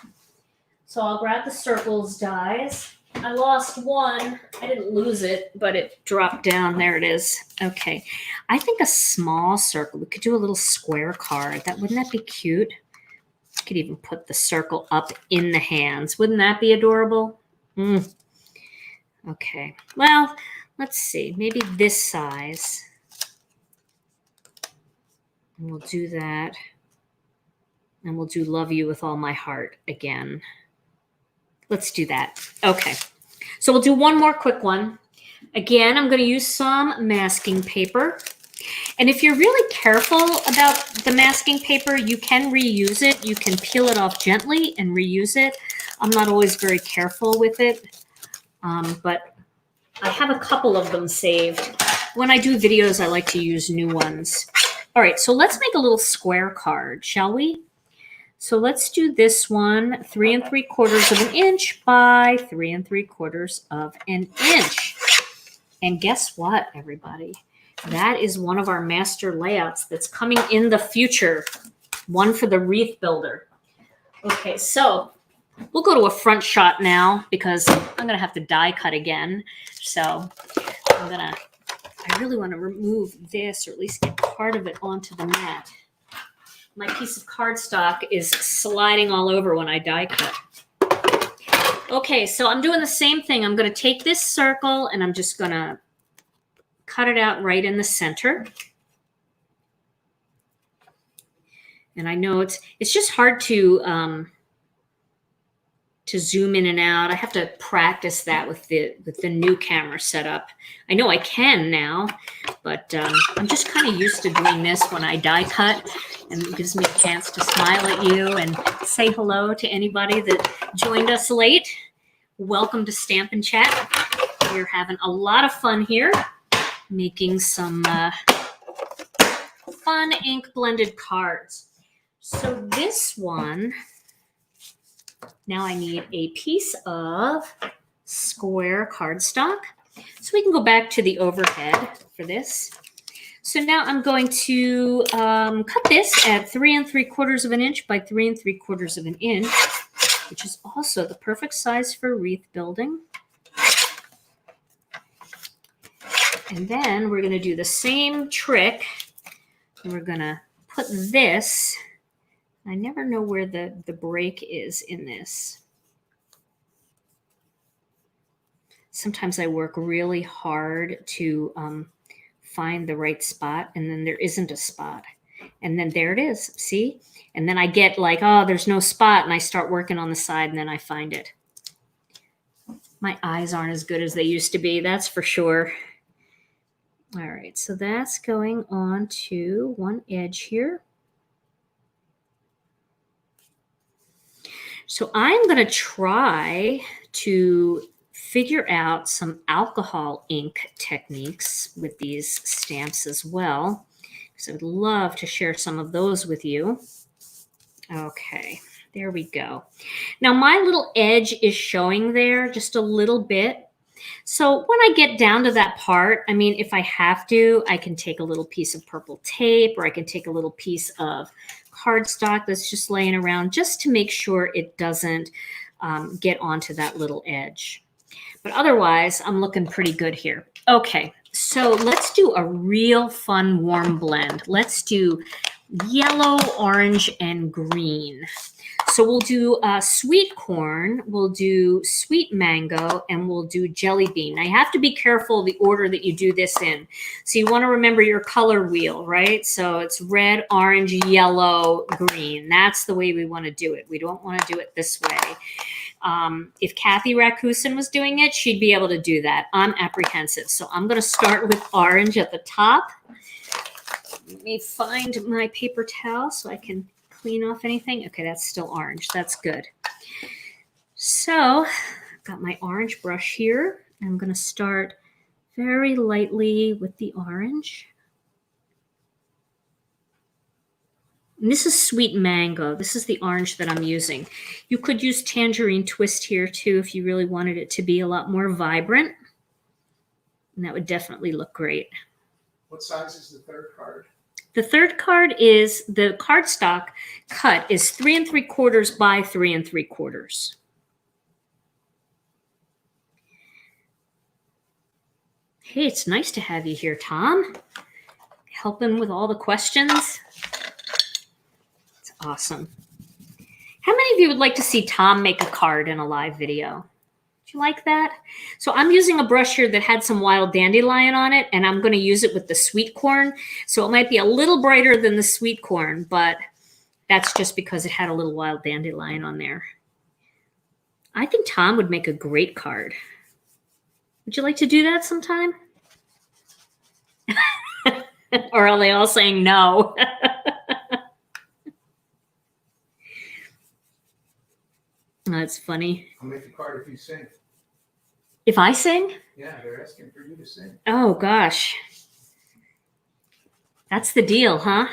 So I'll grab the circles dies. I lost one. I didn't lose it, but it dropped down. There it is. Okay. I think a small circle. We could do a little square card. Wouldn't that be cute? I could even put the circle up in the hands. Wouldn't that be adorable? Okay. Well, let's see. Maybe this size. And we'll do that. And we'll do love you with all my heart again. Let's do that. Okay. So we'll do one more quick one. Again, I'm going to use some masking paper. And if you're really careful about the masking paper, you can reuse it. You can peel it off gently and reuse it. I'm not always very careful with it, but I have a couple of them saved. When I do videos, I like to use new ones. All right, so let's make a little square card, shall we? So let's do this one, 3 3/4 of an inch by 3 3/4 of an inch. And guess what, everybody? That is one of our master layouts that's coming in the future. One for the wreath builder. Okay, so we'll go to a front shot now because I'm gonna have to die cut again. So I really want to remove this, or at least get part of it onto the mat. My piece of cardstock is sliding all over when I die cut. Okay, so I'm doing the same thing. I'm going to take this circle and I'm just going to cut it out right in the center. And I know it's just hard to zoom in and out. I have to practice that with the new camera setup. I know I can now, but I'm just kind of used to doing this when I die cut, and it gives me a chance to smile at you and say hello to anybody that joined us late. Welcome to Stampin' Chat. We're having a lot of fun here, making some fun ink blended cards. So this one, now I need a piece of square cardstock. So we can go back to the overhead for this. So now I'm going to cut this at 3 3/4 of an inch by 3 3/4 of an inch, which is also the perfect size for wreath building. And then we're going to do the same trick. And we're going to put this. I never know where the break is in this. Sometimes I work really hard to find the right spot, and then there isn't a spot. And then there it is, see? And then I get like, oh, there's no spot, and I start working on the side, and then I find it. My eyes aren't as good as they used to be, that's for sure. All right, so that's going on to one edge here. So I'm going to try to figure out some alcohol ink techniques with these stamps as well, because I would love to share some of those with you. Okay, there we go. Now my little edge is showing there just a little bit. So when I get down to that part, I mean, if I have to, I can take a little piece of purple tape, or I can take a little piece of cardstock that's just laying around just to make sure it doesn't get onto that little edge. But otherwise, I'm looking pretty good here. Okay, So let's do a real fun warm blend. Let's do yellow, orange, and green. So we'll do sweet corn, we'll do sweet mango, and we'll do jelly bean. Now you have to be careful the order that you do this in. So you want to remember your color wheel, right? So it's red, orange, yellow, green. That's the way we want to do it. We don't want to do it this way. If Kathy Rakusin was doing it, she'd be able to do that. I'm apprehensive. So I'm going to start with orange at the top. Let me find my paper towel so I can clean off anything. Okay, that's still orange. That's good. So I've got my orange brush here. I'm going to start very lightly with the orange. And this is sweet mango. This is the orange that I'm using. You could use tangerine twist here too if you really wanted it to be a lot more vibrant. And that would definitely look great. What size is the third card? The third card is, the cardstock cut is 3 3/4 by 3 3/4. Hey, it's nice to have you here, Tom. Helping with all the questions. It's awesome. How many of you would like to see Tom make a card in a live video? Do you like that? So I'm using a brush here that had some wild dandelion on it, and I'm going to use it with the sweet corn. So it might be a little brighter than the sweet corn, but that's just because it had a little wild dandelion on there. I think Tom would make a great card. Would you like to do that sometime? Or are they all saying no? That's funny. I'll make a card if you sing. If I sing? Yeah, they're asking for you to sing. Oh, gosh. That's the deal, huh?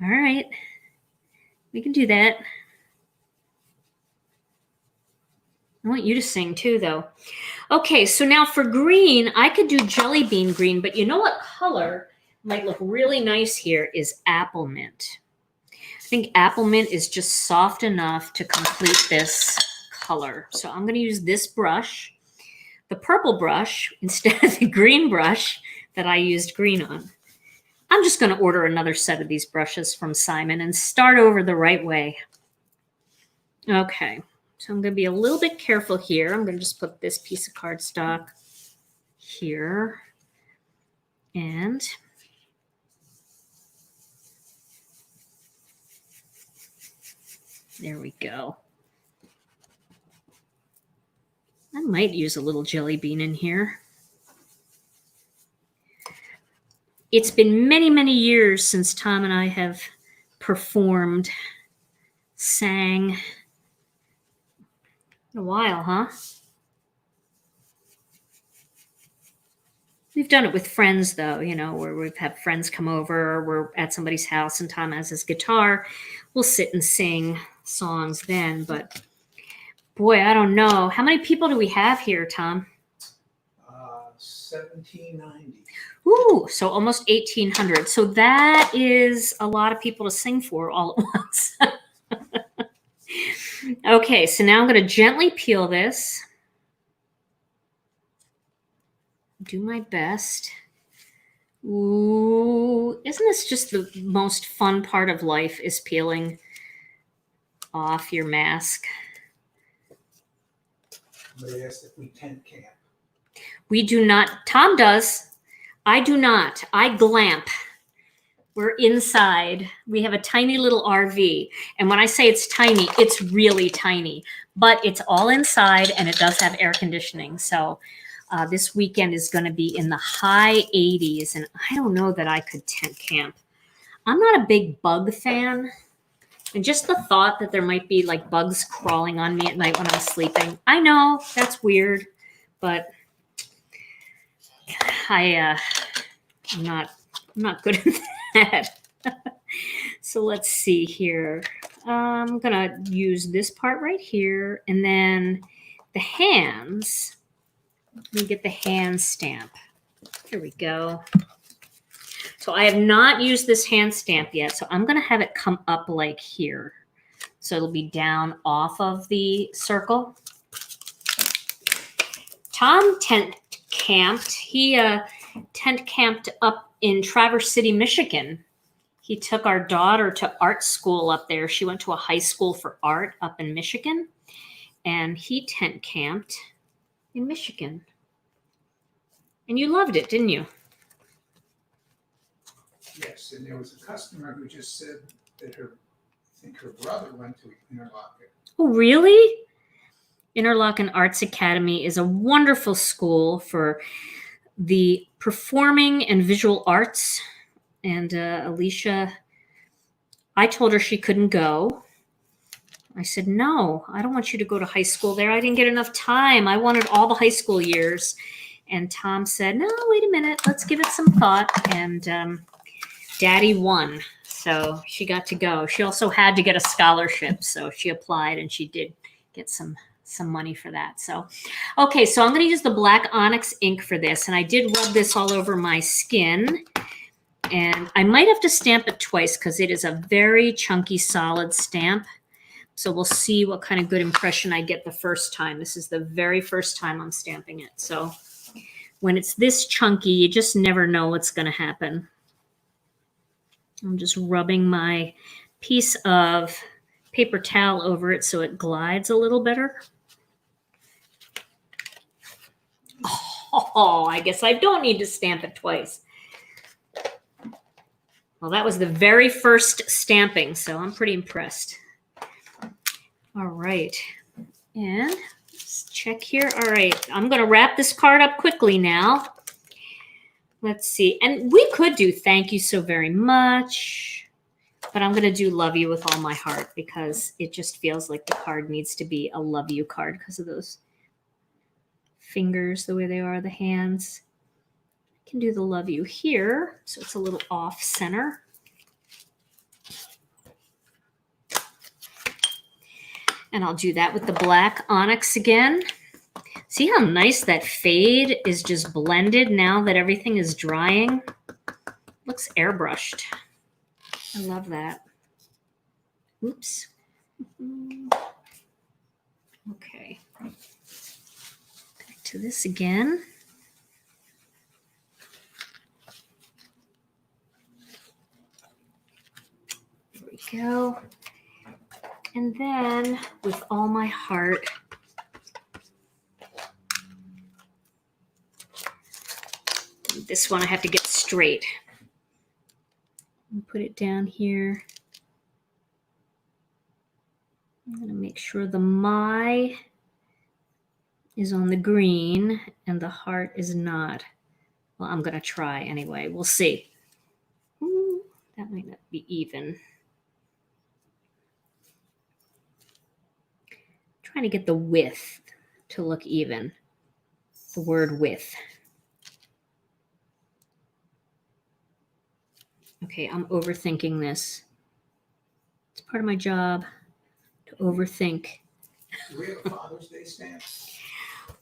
All right. We can do that. I want you to sing too, though. Okay, so now for green, I could do jelly bean green, but you know what color might look really nice here is Applemint. I think Applemint is just soft enough to complete this color. So I'm going to use this brush, the purple brush, instead of the green brush that I used green on. I'm just going to order another set of these brushes from Simon and start over the right way. Okay, so I'm going to be a little bit careful here. I'm going to just put this piece of cardstock here. And there we go. I might use a little jelly bean in here. It's been many, many years since Tom and I have performed, sang. In a while, huh? We've done it with friends, though, you know, where we've had friends come over, or we're at somebody's house and Tom has his guitar. We'll sit and sing songs then, but boy, I don't know. How many people do we have here, Tom? 1790. Ooh, so almost 1,800. So that is a lot of people to sing for all at once. Okay, so now I'm going to gently peel this. Do my best. Ooh, isn't this just the most fun part of life, is peeling off your mask? Somebody asked if we tent camp. We do not. Tom does. I do not. I glamp. We're inside. We have a tiny little RV. And when I say it's tiny, it's really tiny. But it's all inside, and it does have air conditioning. So this weekend is going to be in the high 80s. And I don't know that I could tent camp. I'm not a big bug fan. And just the thought that there might be like bugs crawling on me at night when I'm sleeping. I know that's weird, but I'm not good at that. So let's see here. I'm gonna use this part right here, and then the hands. Let me get the hand stamp. Here we go. So I have not used this hand stamp yet, so I'm gonna have it come up like here. So it'll be down off of the circle. Tom tent camped. He tent camped up in Traverse City, Michigan. He took our daughter to art school up there. She went to a high school for art up in Michigan, and he tent camped in Michigan. And you loved it, didn't you? Yes, and there was a customer who just said that I think her brother went to Interlochen. Oh, really? Interlochen Arts Academy is a wonderful school for the performing and visual arts. And Alicia, I told her she couldn't go. I said, no, I don't want you to go to high school there. I didn't get enough time. I wanted all the high school years. And Tom said, no, wait a minute. Let's give it some thought. And Daddy won. So she got to go. She also had to get a scholarship. So she applied and she did get some money for that. So, okay, so I'm going to use the black onyx ink for this. And I did rub this all over my skin. And I might have to stamp it twice because it is a very chunky, solid stamp. So we'll see what kind of good impression I get the first time. This is the very first time I'm stamping it. So when it's this chunky, you just never know what's going to happen. I'm just rubbing my piece of paper towel over it so it glides a little better. Oh, I guess I don't need to stamp it twice. Well, that was the very first stamping, so I'm pretty impressed. All right, and let's check here. All right, I'm going to wrap this card up quickly now. Let's see, and we could do thank you so very much, but I'm going to do love you with all my heart because it just feels like the card needs to be a love you card because of those fingers, the way they are, the hands. I can do the love you here, so it's a little off center. And I'll do that with the black onyx again. See how nice that fade is just blended now that everything is drying? Looks airbrushed. I love that. Oops. Okay. Back to this again. There we go. And then, with all my heart, this one I have to get straight. Put it down here. I'm going to make sure the my is on the green and the heart is not. Well, I'm going to try anyway. We'll see. Ooh, that might not be even. Trying to get the width to look even. The word width. Okay, I'm overthinking this. It's part of my job to overthink. Do we have a Father's Day stamp?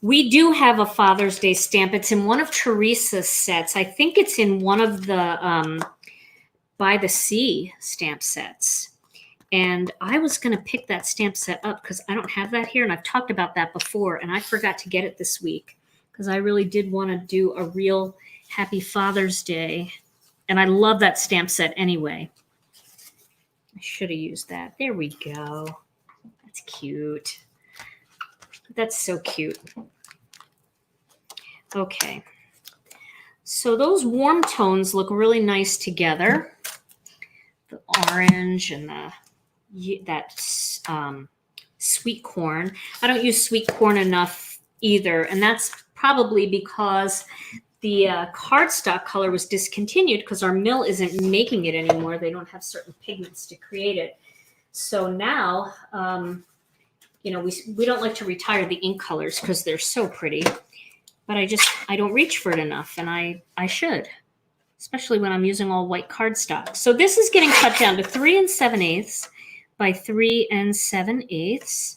We do have a Father's Day stamp. It's in one of Teresa's sets. I think it's in one of the By the Sea stamp sets. And I was going to pick that stamp set up because I don't have that here. And I've talked about that before. And I forgot to get it this week because I really did want to do a real Happy Father's Day. And I love that stamp set anyway. I should have used that. There we go. That's cute. That's so cute. Okay. So those warm tones look really nice together. The orange and that sweet corn. I don't use sweet corn enough either. And that's probably because the cardstock color was discontinued because our mill isn't making it anymore. They don't have certain pigments to create it. So now, we don't like to retire the ink colors because they're so pretty. But I don't reach for it enough, and I should, especially when I'm using all white cardstock. So this is getting cut down to 3 7/8 by 3 7/8.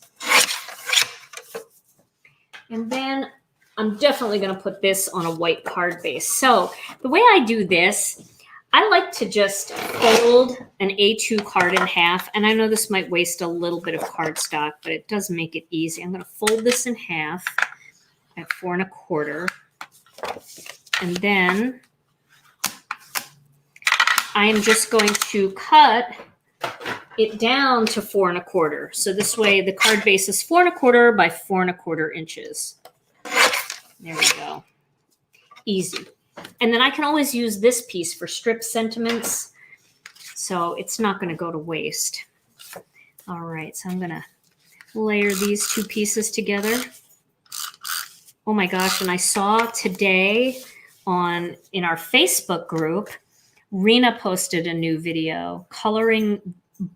And then I'm definitely going to put this on a white card base. So the way I do this, I like to just fold an A2 card in half. And I know this might waste a little bit of cardstock, but it does make it easy. I'm going to fold this in half at 4 1/4. And then I am just going to cut it down to 4 1/4. So this way the card base is 4 1/4 by 4 1/4 inches. There we go. Easy. And then I can always use this piece for strip sentiments. So it's not going to go to waste. All right. So I'm going to layer these two pieces together. Oh my gosh. And I saw today in our Facebook group, Rena posted a new video coloring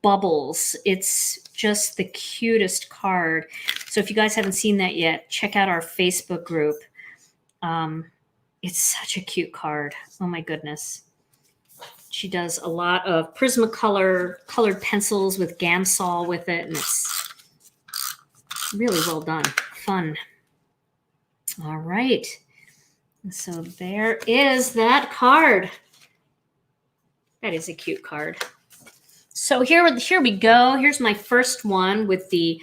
bubbles. It's just the cutest card. So if you guys haven't seen that yet, check out our Facebook group. It's such a cute card. Oh my goodness. She does a lot of Prismacolor colored pencils with Gamsol with it, and it's really well done. Fun. All right. So there is that card. That is a cute card. So here we go. Here's my first one with the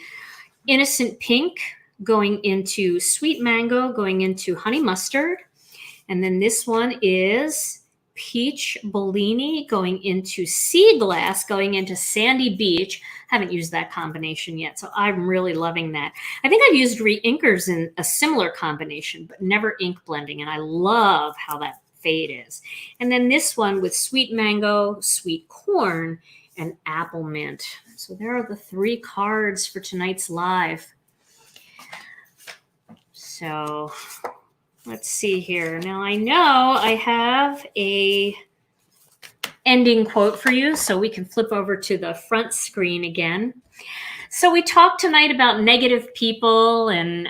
Innocent Pink going into Sweet Mango, going into Honey Mustard. And then this one is Peach Bellini going into Sea Glass, going into Sandy Beach. Haven't used that combination yet, so I'm really loving that. I think I've used reinkers in a similar combination, but never ink blending, and I love how that fade is. And then this one with Sweet Mango, Sweet Corn, and Applemint. So there are the 3 cards for tonight's live. So let's see here. Now I know I have a ending quote for you, so we can flip over to the front screen again. So we talked tonight about negative people and,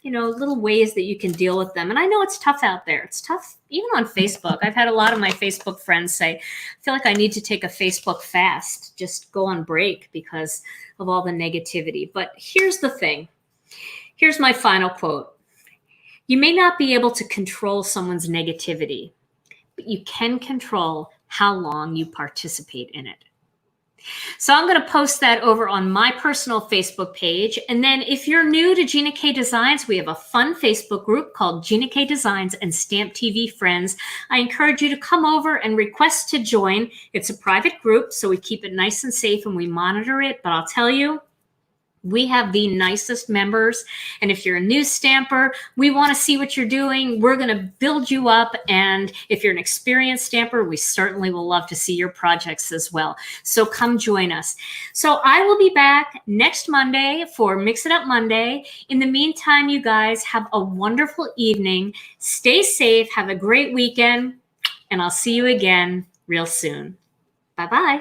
little ways that you can deal with them. And I know it's tough out there. It's tough even on Facebook. I've had a lot of my Facebook friends say, I feel like I need to take a Facebook fast, just go on break because of all the negativity. But here's the thing. Here's my final quote. You may not be able to control someone's negativity, but you can control how long you participate in it. So I'm going to post that over on my personal Facebook page. And then if you're new to Gina K Designs, we have a fun Facebook group called Gina K Designs and Stamp TV Friends. I encourage you to come over and request to join. It's a private group, so we keep it nice and safe and we monitor it. But I'll tell you, we have the nicest members. And if you're a new stamper, we want to see what you're doing. We're going to build you up. And if you're an experienced stamper, we certainly will love to see your projects as well. So come join us. So I will be back next Monday for Mix It Up Monday. In the meantime, you guys have a wonderful evening. Stay safe. Have a great weekend. And I'll see you again real soon. Bye-bye.